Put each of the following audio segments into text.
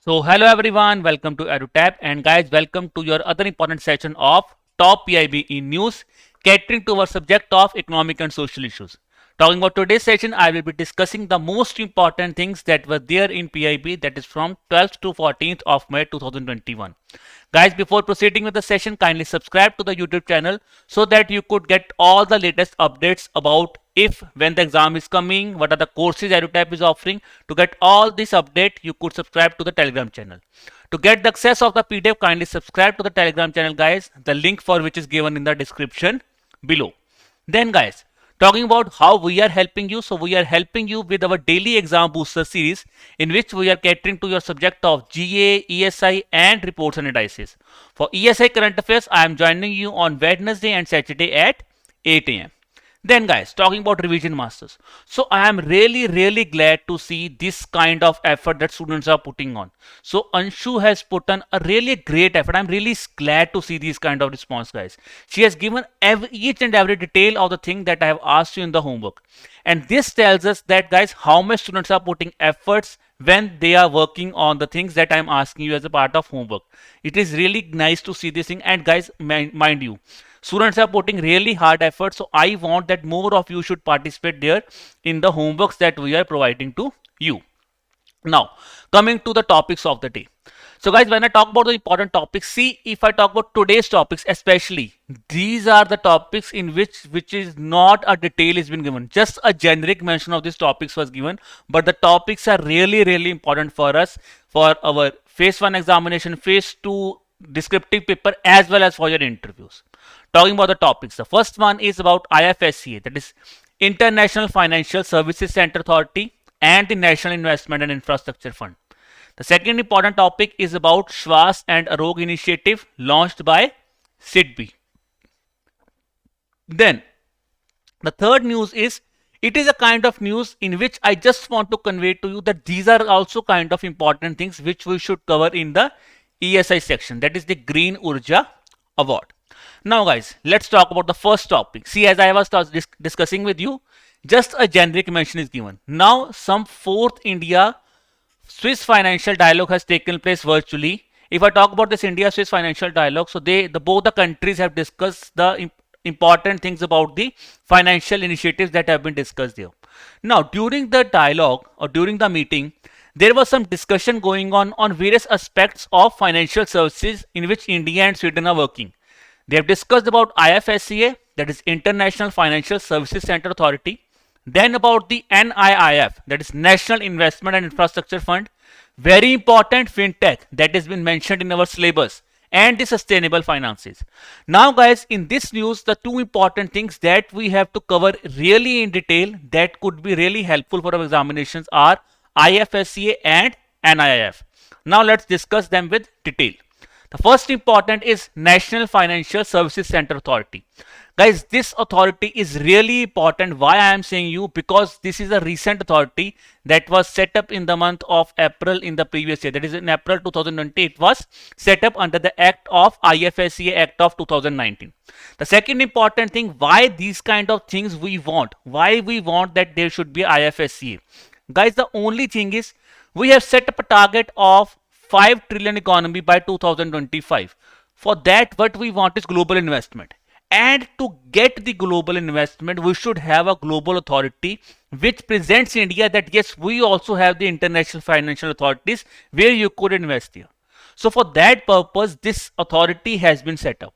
So hello everyone, welcome to EduTap, and guys, welcome to your other important session of Top PIB News, catering to our subject of economic and social issues. Talking about today's session, I will be discussing the most important things that were there in PIB, that is from 12th to 14th of May 2021. Guys, before proceeding with the session, kindly subscribe to the YouTube channel so that you could get all the latest updates about if when the exam is coming, what are the courses EduTap is offering. To get all this update, you could subscribe to the Telegram channel. To get the access of the PDF, kindly subscribe to the Telegram channel, guys. The link for which is given in the description below. Then, guys, talking about how we are helping you. So we are helping you with our daily exam booster series, in which we are catering to your subject of GA, ESI and reports and indices. For ESI current affairs, I am joining you on Wednesday and Saturday at 8 a.m. Then, guys, talking about revision masters. So I am really glad to see this kind of effort that students are putting on. So Anshu has put on a really great effort. I'm really glad to see these kind of response, guys. She has given each and every detail of the thing that I have asked you in the homework. And this tells us that, guys, how much students are putting efforts when they are working on the things that I'm asking you as a part of homework. It is really nice to see this thing. And guys, mind you, students are putting really hard effort, so I want that more of you should participate there in the homeworks that we are providing to you. Now, coming to the topics of the day. So guys, when I talk about the important topics, see, if I talk about today's topics especially, these are the topics in which is not a detail is been given, just a generic mention of these topics was given, but the topics are really important for us for our phase 1 examination, phase 2 descriptive paper, as well as for your interviews. Talking about the topics, the first one is about IFSCA, that is International Financial Services Center Authority and the National Investment and Infrastructure Fund. The second important topic is about Shwas and Arog initiative launched by SIDBI. Then the third news is, it is a kind of news in which I just want to convey to you that these are also kind of important things which we should cover in the ESI section, that is the Green Urja Award. Now guys, let's talk about the first topic. See, as I was discussing with you, just a generic mention is given. Now some fourth India Swiss financial dialogue has taken place virtually. If I talk about this India Swiss financial dialogue, so both the countries have discussed the important things about the financial initiatives that have been discussed here. Now during the dialogue or during the meeting, there was some discussion going on various aspects of financial services in which India and Sweden are working. They have discussed about IFSCA, that is International Financial Services Center Authority. Then about the NIIF, that is National Investment and Infrastructure Fund. Very important, fintech, that has been mentioned in our syllabus, and the sustainable finances. Now guys, in this news, the two important things that we have to cover really in detail that could be really helpful for our examinations are IFSCA and NIIF. Now let's discuss them with detail. The first important is National Financial Services Center Authority. Guys, this authority is really important. Why I am saying you? Because this is a recent authority that was set up in the month of April in the previous year. That is in April 2020. It was set up under the Act of IFSCA Act of 2019. The second important thing, why these kind of things we want. Why we want that there should be IFSCA. Guys, the only thing is we have set up a target of 5 trillion economy by 2025. For that, what we want is global investment. And to get the global investment, we should have a global authority which presents India that yes, we also have the international financial authorities where you could invest here. So for that purpose, this authority has been set up.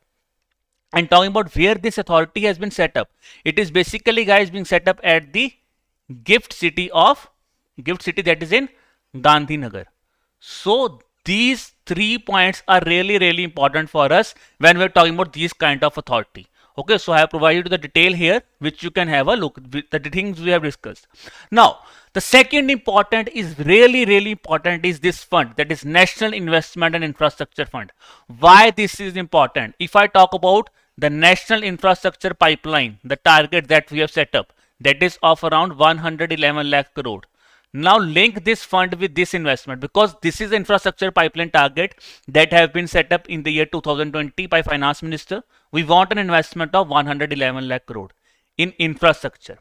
And talking about where this authority has been set up, it is basically, guys, being set up at the gift city that is in Gandhinagar. So these 3 points are really important for us when we're talking about these kind of authority. Okay, so I have provided the detail here which you can have a look with the things we have discussed. Now the second important is really important is this fund, that is National Investment and Infrastructure Fund. Why this is important? If I talk about the national infrastructure pipeline, the target that we have set up, that is of around 111 lakh crore. Now link this fund with this investment, because this is the infrastructure pipeline target that have been set up in the year 2020 by Finance Minister. We want an investment of 111 lakh crore. in infrastructure.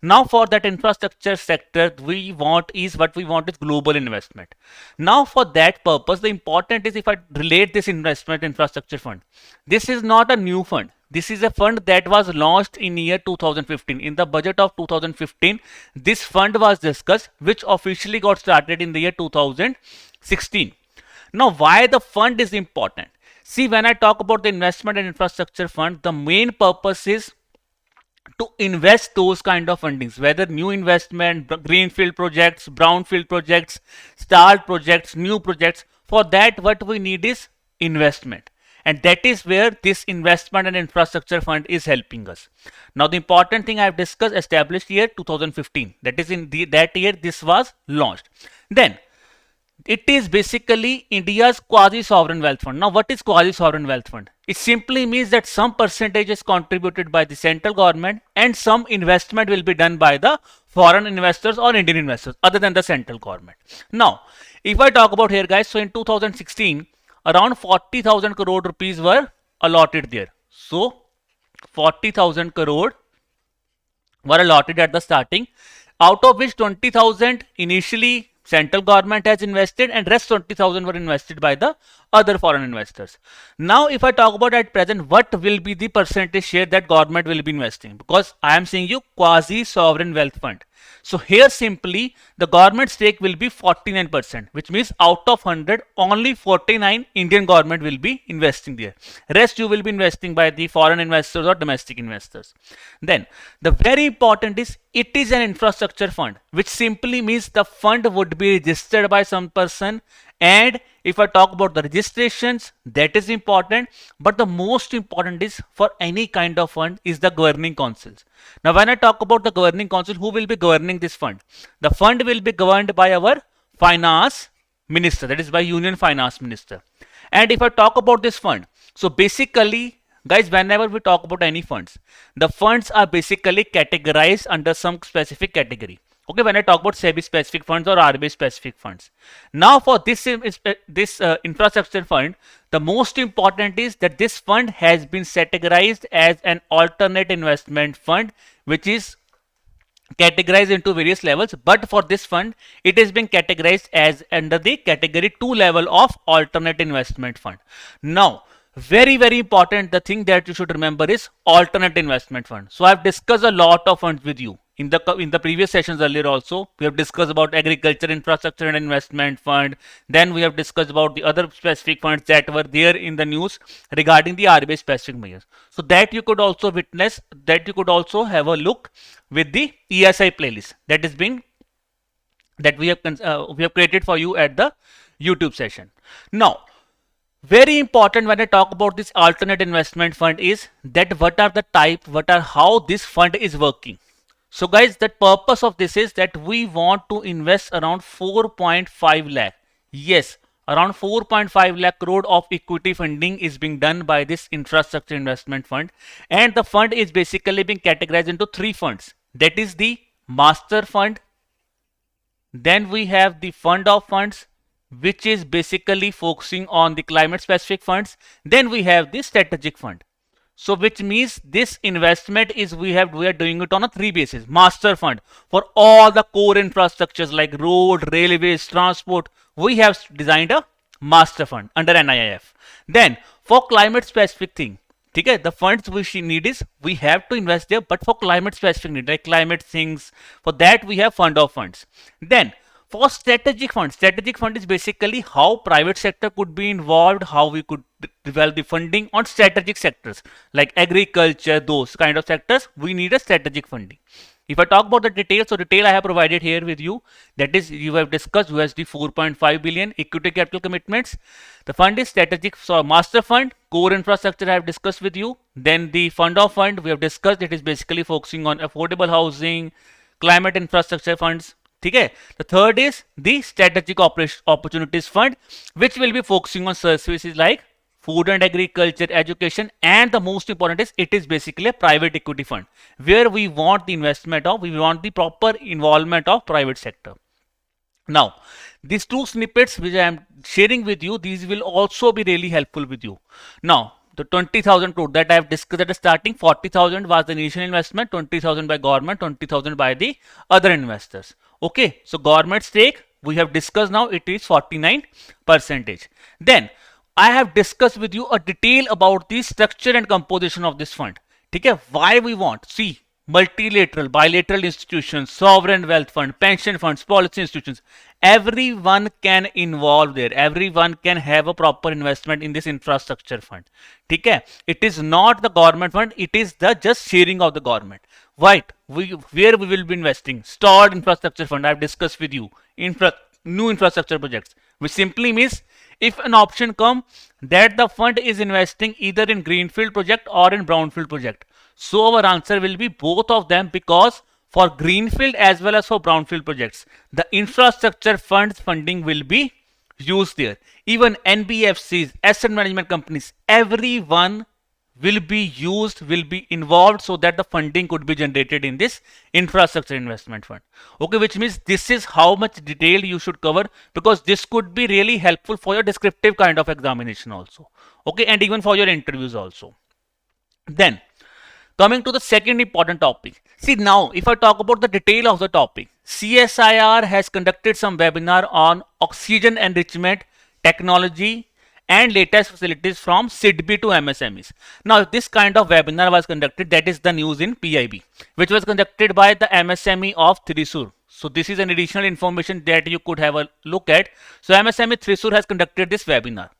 Now for that infrastructure sector, we want is global investment. Now for that purpose, the important is, if I relate this investment infrastructure fund, this is not a new fund. This is a fund that was launched in year 2015. In the budget of 2015, this fund was discussed, which officially got started in the year 2016. Now, why the fund is important? See, when I talk about the investment and infrastructure fund, the main purpose is to invest those kind of fundings, whether new investment, greenfield projects, brownfield projects, start projects, new projects. For that, what we need is investment. And that is where this investment and infrastructure fund is helping us. Now, the important thing I have discussed, established year 2015. That is in that year this was launched. Then it is basically India's quasi-sovereign wealth fund. Now, what is quasi-sovereign wealth fund? It simply means that some percentage is contributed by the central government and some investment will be done by the foreign investors or Indian investors other than the central government. Now, if I talk about here, guys, so in 2016, around 40,000 crore rupees were allotted there. So, 40,000 crore were allotted at the starting, out of which 20,000 initially central government has invested and rest 20,000 were invested by the other foreign investors. Now, if I talk about at present, what will be the percentage share that government will be investing? Because I am saying you quasi-sovereign wealth fund. So here simply the government stake will be 49%, which means out of 100, only 49 Indian government will be investing there. Rest you will be investing by the foreign investors or domestic investors. Then the very important is, it is an infrastructure fund, which simply means the fund would be registered by some person. And if I talk about the registrations, that is important, but the most important is, for any kind of fund, is the governing councils. Now, when I talk about the governing council, who will be governing this fund? The fund will be governed by our finance minister, that is by Union Finance Minister. And if I talk about this fund, so basically, guys, whenever we talk about any funds, the funds are basically categorized under some specific category. Okay, when I talk about SEBI specific funds or RBI specific funds. Now, for this infrastructure fund, the most important is that this fund has been categorized as an alternate investment fund, which is categorized into various levels. But for this fund, it has been categorized as under the category 2 level of alternate investment fund. Now, very important, the thing that you should remember is alternate investment fund. So I've discussed a lot of funds with you in the previous sessions earlier. Also, we have discussed about agriculture infrastructure and investment fund. Then we have discussed about the other specific funds that were there in the news regarding the RBI specific measures. So that you could also witness, that you could also have a look with the ESI playlist that is being that we have created for you at the YouTube session. Now, very important when I talk about this alternate investment fund is that what are the type, how this fund is working. So guys, the purpose of this is that we want to invest around 4.5 lakh. Yes, around 4.5 lakh crore of equity funding is being done by this infrastructure investment fund. And the fund is basically being categorized into 3 funds. That is the master fund. Then we have the fund of funds, which is basically focusing on the climate specific funds. Then we have the strategic fund. So which means this investment is we are doing it on a 3 basis. Master fund for all the core infrastructures like road, railways, transport. We have designed a master fund under NIIF. Then for climate specific thing, okay, the funds which we need is we have to invest there, but for climate specific need like climate things, for that we have fund of funds. Then for strategic fund is basically how private sector could be involved, how we could develop the funding on strategic sectors like agriculture, those kind of sectors. We need a strategic funding. If I talk about the details, so detail I have provided here with you. That is, you have discussed USD 4.5 billion equity capital commitments. The fund is strategic, so master fund, core infrastructure I have discussed with you. Then the fund of fund we have discussed. It is basically focusing on affordable housing, climate infrastructure funds. Okay. The third is the strategic opportunities fund, which will be focusing on services like food and agriculture, education, and the most important is it is basically a private equity fund where we want the investment of, we want the proper involvement of private sector. Now, these 2 snippets which I am sharing with you, these will also be really helpful with you. Now, The 20,000 crore that I have discussed at the starting, 40,000 was the initial investment, 20,000 by government, 20,000 by the other investors. Okay, so government stake we have discussed now, it is 49%. Then I have discussed with you a detail about the structure and composition of this fund. Okay, why we want, see, multilateral, bilateral institutions, sovereign wealth fund, pension funds, policy institutions, everyone can involve there, everyone can have a proper investment in this infrastructure fund. Okay, it is not the government fund, it is the just sharing of the government. Right, where we will be investing, stored infrastructure fund I have discussed with you, new infrastructure projects, which simply means if an option come that the fund is investing either in greenfield project or in brownfield project, so our answer will be both of them, because for greenfield as well as for brownfield projects, the infrastructure funds funding will be used there. Even NBFCs, asset management companies, everyone will be used, will be involved, so that the funding could be generated in this infrastructure investment fund. Okay, which means this is how much detail you should cover, because this could be really helpful for your descriptive kind of examination also. Okay, and even for your interviews also. Then coming to the second important topic. See, now if I talk about the detail of the topic, CSIR has conducted some webinar on oxygen enrichment technology and latest facilities from SIDBI to MSMEs. Now, this kind of webinar was conducted, that is the news in PIB, which was conducted by the MSME of Thrissur. So this is an additional information that you could have a look at. So MSME Thrissur has conducted this webinar.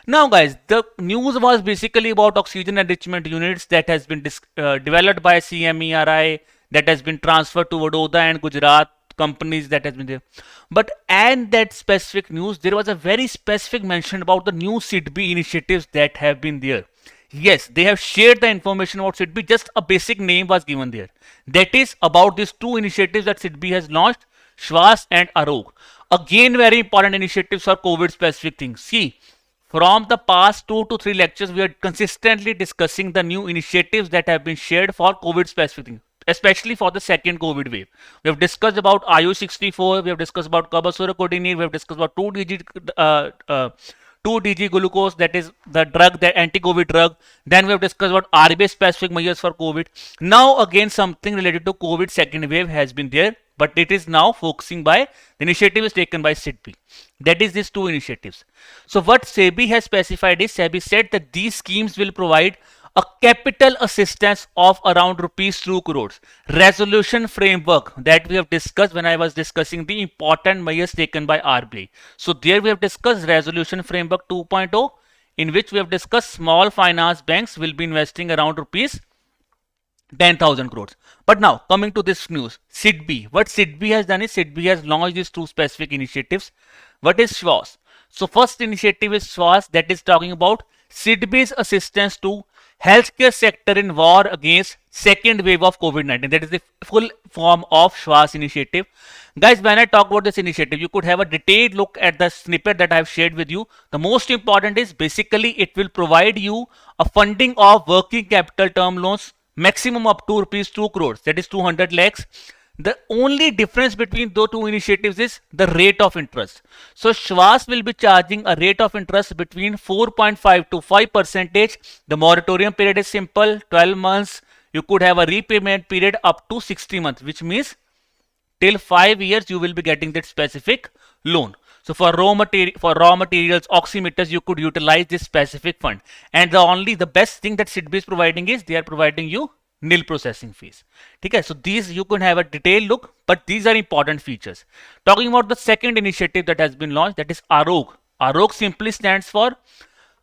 Now guys, the news was basically about oxygen enrichment units that has been developed by CMERI, that has been transferred to Vadodara and Gujarat companies that has been there. But and that specific news, there was a very specific mention about the new SIDBI initiatives that have been there. Yes, they have shared the information about SIDBI, just a basic name was given there. That is about these two initiatives that SIDBI has launched, Shwas and Arog. Again, very important initiatives for COVID specific things. See, from the past 2 to 3 lectures, we are consistently discussing the new initiatives that have been shared for COVID specific things, especially for the second COVID wave. We have discussed about IU64, we have discussed about Cabaziracodenine, we have discussed about 2-DG glucose, that is the drug, the anti-COVID drug. Then we have discussed about RBA specific measures for COVID. Now again, something related to COVID second wave has been there, but it is now focusing by, the initiative is taken by SIDBI. That is these two initiatives. So what SEBI has specified is, SEBI said that these schemes will provide a capital assistance of around rupees 2 crores. Resolution framework that we have discussed when I was discussing the important measures taken by RBI. So there we have discussed resolution framework 2.0, in which we have discussed small finance banks will be investing around rupees 10,000 crores. But now coming to this news, SIDBI. What SIDBI has done is, SIDBI has launched these two specific initiatives. What is Shwas? So first initiative is Shwas, that is talking about SIDBI's assistance to healthcare sector in war against second wave of COVID-19. That is the full form of Shwas initiative. Guys, when I talk about this initiative, you could have a detailed look at the snippet that I have shared with you. The most important is basically it will provide you a funding of working capital term loans, maximum up to rupees 2 crores, that is 200 lakhs. The only difference between those two initiatives is the rate of interest. So Shwas will be charging a rate of interest between 4.5 to 5%. The moratorium period is simple, 12 months. You could have a repayment period up to 60 months, which means till 5 years you will be getting that specific loan. So for raw materials, oximeters, you could utilize this specific fund. And the best thing that SIDBI is providing is, they are providing you nil processing fees. Okay, so these you can have a detailed look, but these are important features. Talking about the second initiative that has been launched, that is Arog. Arog simply stands for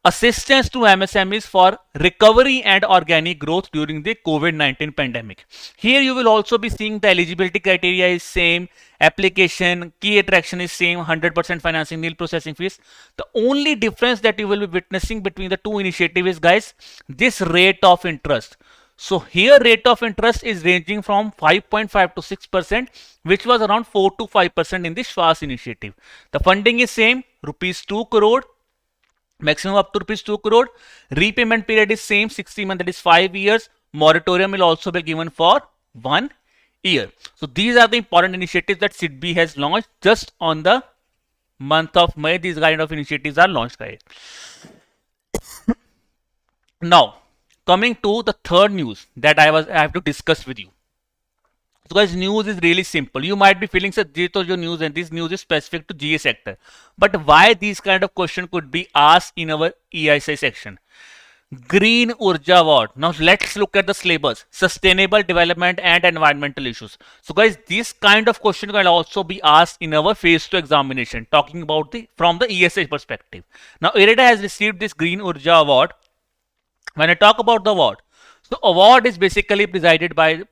Assistance to MSMEs for Recovery and Organic Growth during the COVID-19 pandemic. Here you will also be seeing the eligibility criteria is same, application, key attraction is same, 100% financing, nil processing fees. The only difference that you will be witnessing between the two initiatives is, guys, this rate of interest. So here rate of interest is ranging from 5.5 to 6%, which was around 4 to 5% in the Shwas initiative. The funding is same, rupees 2 crore, maximum up to rupees 2 crore. Repayment period is same, 60 months, that is 5 years. Moratorium will also be given for 1 year. So these are the important initiatives that SIDBI has launched just on the month of May. These kind of initiatives are launched, guys. Now, coming to the third news that I have to discuss with you. So guys, news is really simple. You might be feeling that this was your news and this news is specific to GA sector. But why these kind of question could be asked in our ESI section? Green Urja Award. Now let's look at the syllabus. Sustainable development and environmental issues. So guys, this kind of question can also be asked in our phase 2 examination, talking about from the ESI perspective. Now IRIDA has received this Green Urja Award. When I talk about the award, so award is basically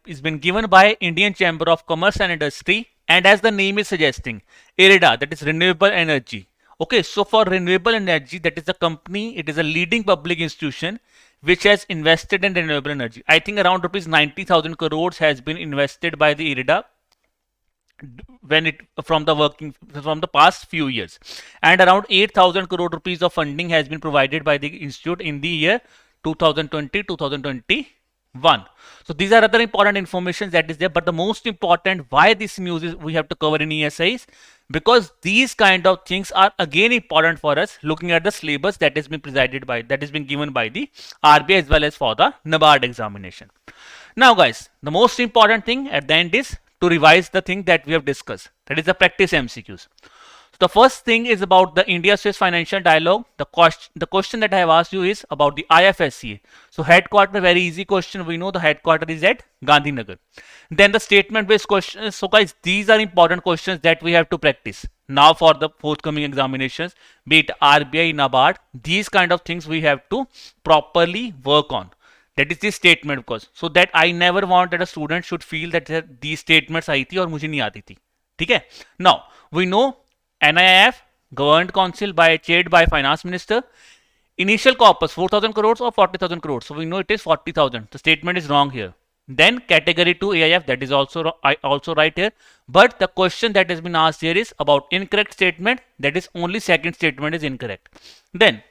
is been given by Indian Chamber of Commerce and Industry, and as the name is suggesting, IRIDA, that is renewable energy. Okay, so for renewable energy, that is a company, it is a leading public institution which has invested in renewable energy. I think around rupees 90,000 crores has been invested by the IRIDA from the past few years, and around 8,000 crore rupees of funding has been provided by the institute in the year 2020-2021. So these are other important information that is there, but the most important why this news is we have to cover in ESIs, because these kind of things are again important for us looking at the syllabus that has been given by the RBI as well as for the NABARD examination. Now guys, the most important thing at the end is to revise the thing that we have discussed, that is the practice MCQs. So the first thing is about the India-Swiss financial dialogue. The question that I have asked you is about the IFSCA. So headquarter, very easy question. We know the headquarter is at Gandhinagar. Then the statement-based questions. So guys, these are important questions that we have to practice now for the forthcoming examinations, be it RBI, NABARD. These kind of things we have to properly work on. That is the statement, because so that I never want that a student should feel that these statements आई थी और मुझे नहीं आती थी. ठीक है? Now we know NIIF, Governed Council chaired by Finance Minister. Initial corpus 4,000 crores or 40,000 crores. So we know it is 40,000. The statement is wrong here. Then category 2 AIF, that is also right here. But the question that has been asked here is about incorrect statement. That is only second statement is incorrect. Then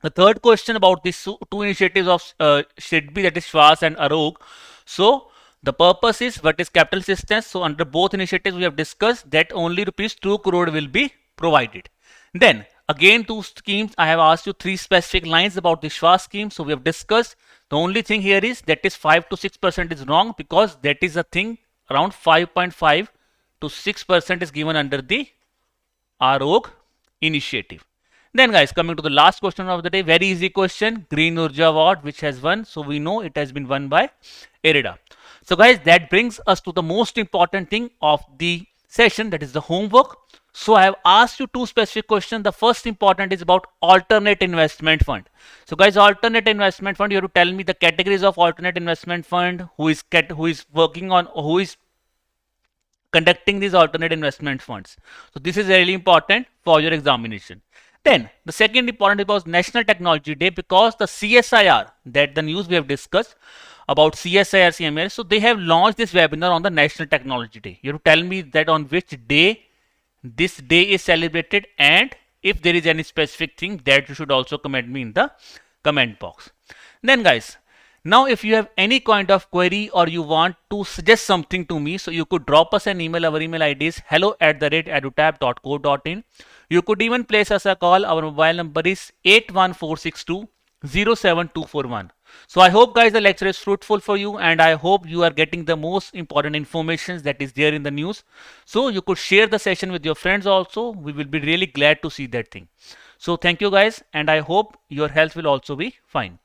the third question about these two initiatives of SIDBI, that is Shwas and Arog. So the purpose is what is capital assistance. So under both initiatives we have discussed that only rupees 2 crore will be provided. Then again two schemes, I have asked you three specific lines about the Shwas scheme. So we have discussed. The only thing here is that is 5 to 6% is wrong, because that is a thing around 5.5 to 6% is given under the Arog initiative. Then guys, coming to the last question of the day, very easy question, Green Urja Award, which has won. So we know it has been won by IRIDA. So guys, that brings us to the most important thing of the session, that is the homework. So I have asked you two specific questions. The first important is about alternate investment fund. So guys, alternate investment fund, you have to tell me the categories of alternate investment fund, who is conducting these alternate investment funds. So this is really important for your examination. Then the second important was National Technology Day, because the CSIR, that the news we have discussed about CSIR CMR, so they have launched this webinar on the National Technology Day. You have to tell me that on which day this day is celebrated, and if there is any specific thing that you should also comment me in the comment box. Then guys, now if you have any kind of query or you want to suggest something to me, so you could drop us an email. Our email ID is hello@edutab.co.in. You could even place us a call. Our mobile number is 81462 07241. So I hope guys the lecture is fruitful for you, and I hope you are getting the most important information that is there in the news. So you could share the session with your friends also. We will be really glad to see that thing. So thank you guys, and I hope your health will also be fine.